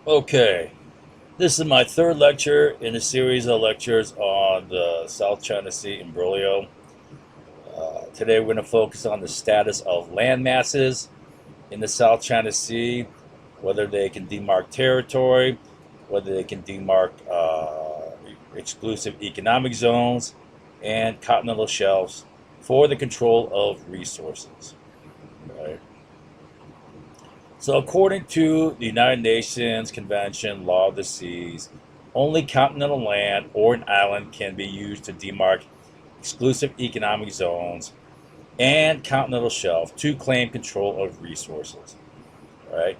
Okay, this is my third lecture in a series of lectures on the South China Sea imbroglio. Today we're going to focus on the status of land masses in the South China Sea, whether they can demark territory, whether they can demark exclusive economic zones, and continental shelves for the control of resources. Right? So, according to the United Nations Convention Law of the Seas, only continental land or an island can be used to demark exclusive economic zones and continental shelf to claim control of resources. Right?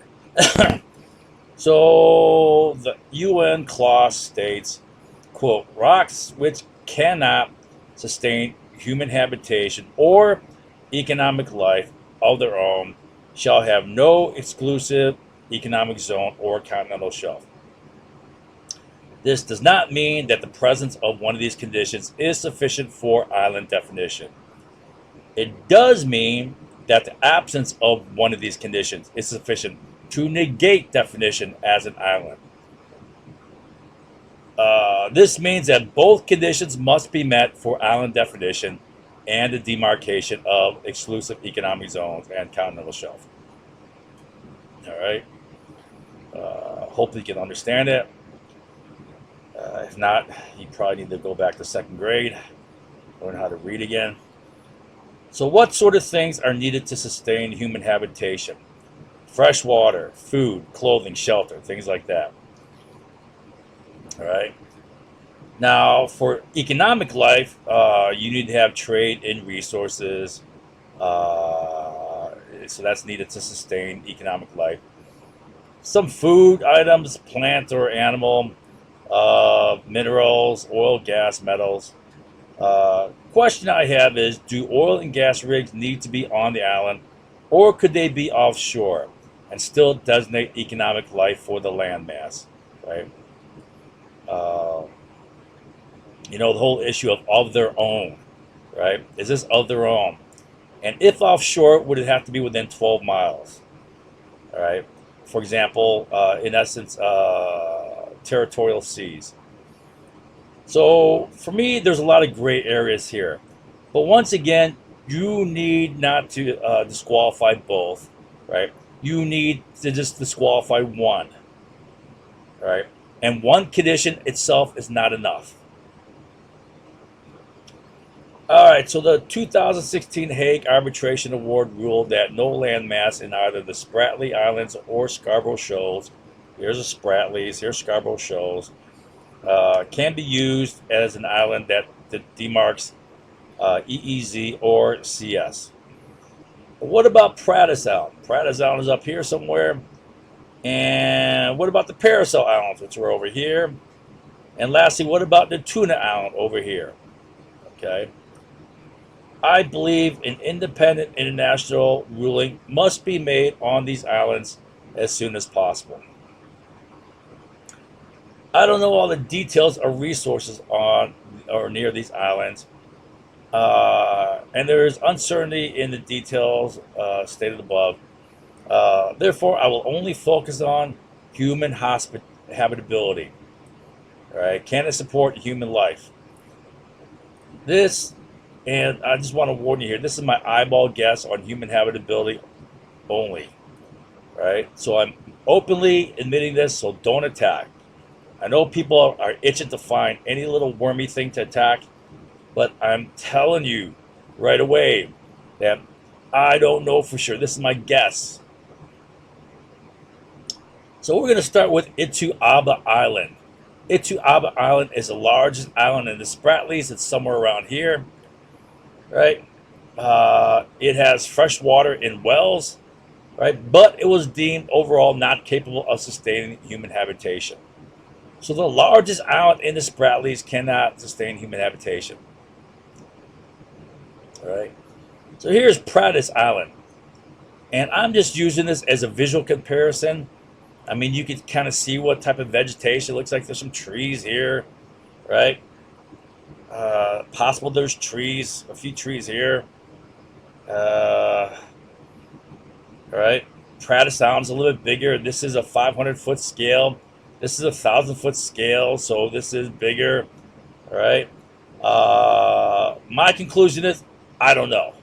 So the UN clause states, quote, rocks which cannot sustain human habitation or economic life of their own shall have no exclusive economic zone or continental shelf. This does not mean that the presence of one of these conditions is sufficient for island definition. It does mean that the absence of one of these conditions is sufficient to negate definition as an island. This means that both conditions must be met for island definition and the demarcation of exclusive economic zones and continental shelf. All right. Hopefully, you can understand it. If not, you probably need to go back to second grade, learn how to read again. So, what sort of things are needed to sustain human habitation? Fresh water, food, clothing, shelter, things like that. All right. Now, for economic life, you need to have trade in resources. So that's needed to sustain economic life. Some food items, plant or animal, minerals, oil, gas, metals. Question I have is, do oil and gas rigs need to be on the island, or could they be offshore and still designate economic life for the landmass? Right. Uh, the whole issue of their own, right? Is this of their own? And if offshore, would it have to be within 12 miles? All right. For example, in essence, territorial seas. So for me, there's a lot of gray areas here. But once again, you need not to disqualify both, right? You need to just disqualify one, right? And one condition itself is not enough. All right, so the 2016 Hague Arbitration Award ruled that no landmass in either the Spratly Islands or Scarborough Shoals, here's the Spratlys, here's Scarborough Shoals, can be used as an island that demarks EEZ or CS. But what about Pratice Island? Pratice Island is up here somewhere. And what about the Parasol Islands, which are over here? And lastly, what about the Tuna Island over here? Okay. I believe an independent international ruling must be made on these islands as soon as possible. I don't know all the details or resources on or near these islands, and there is uncertainty in the details stated above. Therefore, I will only focus on human habitability. All right, can it support human life? This, and I just want to warn you here. This is my eyeball guess on human habitability only. Right, so I'm openly admitting this. So don't attack. I know people are itching to find any little wormy thing to attack, but I'm telling you right away that I don't know for sure. This is my guess. So we're going to start with Abba Island. Abba Island is the largest island in the Spratlys. It's somewhere around here, right? It has fresh water in wells, right? But it was deemed overall not capable of sustaining human habitation. So the largest island in the Spratlys cannot sustain human habitation. All right. So here's Pratice Island. And I'm just using this as a visual comparison. I mean, you can kind of see what type of vegetation. It looks like there's some trees here, right? Possible there's trees, a few trees here. All right. Pratice Island is a little bit bigger. This is a 500-foot scale. This is a 1,000-foot scale, so this is bigger. All right. My conclusion is, I don't know.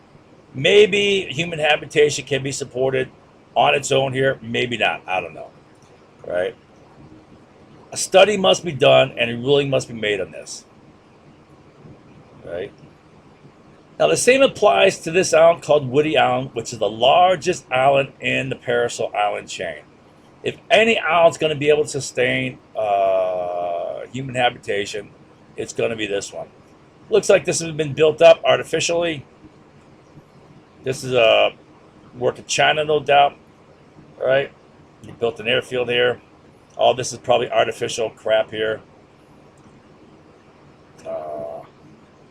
Maybe human habitation can be supported on its own here. Maybe not. I don't know. All right. A study must be done, and a ruling must be made on this. All right. Now, the same applies to this island called Woody Island, which is the largest island in the Parasol Island chain. If any island's going to be able to sustain human habitation, it's going to be this one. Looks like this has been built up artificially. This is a work of China, no doubt. All right, you built an airfield here. All this is probably artificial crap here.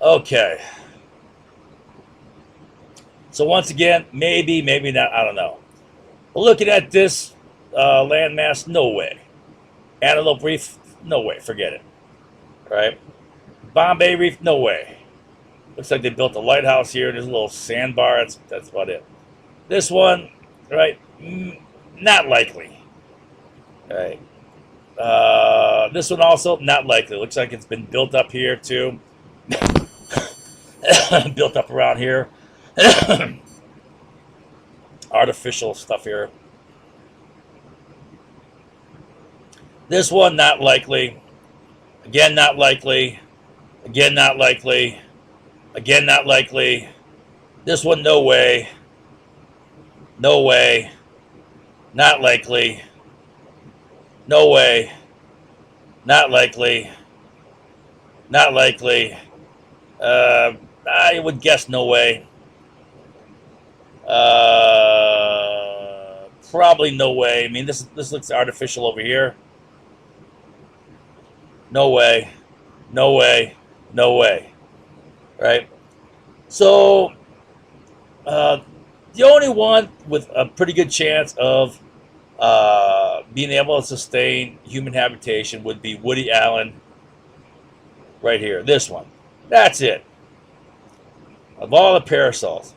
Okay. So once again, maybe, maybe not, I don't know. But looking at this landmass, no way. Antelope Reef, no way, forget it. Right? Bombay Reef, no way. Looks like they built a lighthouse here. There's a little sandbar, that's about it. This one, right, not likely. Right. This one also, not likely. Looks like it's been built up here too. Built up around here. Artificial stuff here. This one, not likely. Again, not likely. Again, not likely. Again, not likely. This one, no way. No way. Not likely. No way. Not likely. Not likely. I would guess no way. Probably no way. I mean, this looks artificial over here. No way. No way. No way. Right? So, the only one with a pretty good chance of being able to sustain human habitation would be Woody Island right here. This one. That's it. Of all the parasols.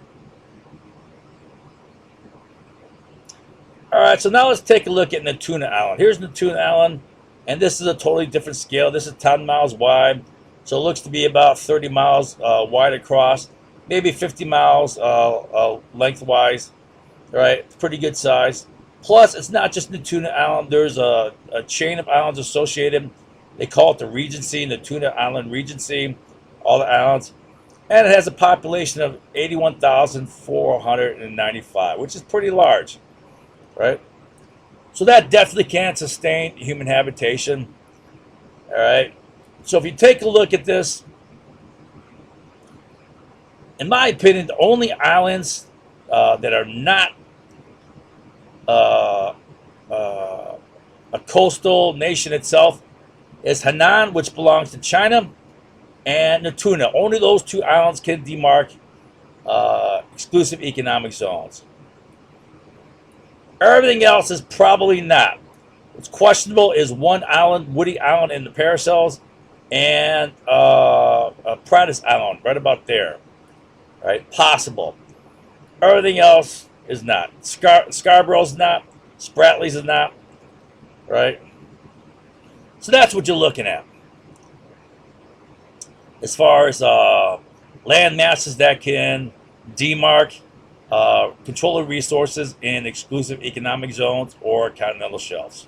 All right, so now let's take a look at Tuna Island. Here's Tuna Island, and this is a totally different scale. This is 10 miles wide, so it looks to be about 30 miles wide across, maybe 50 miles lengthwise. All right, it's pretty good size. Plus, it's not just Tuna Island. There's a chain of islands associated. They call it the Regency, Tuna Island Regency, all the islands. And it has a population of 81,495, which is pretty large. Right? So that definitely can sustain human habitation. All right. So if you take a look at this, in my opinion, the only islands that are not a coastal nation itself is Hainan, which belongs to China, and Tuna. Only those two islands can demark exclusive economic zones. Everything else is probably not. What's questionable is one island, Woody Island in the Parasols, and Pratice Island, right about there. Right? Possible. Everything else is not. Scarborough's not. Spratley's is not. Right? So that's what you're looking at. As far as land masses that can demark, control of resources in exclusive economic zones or continental shelves.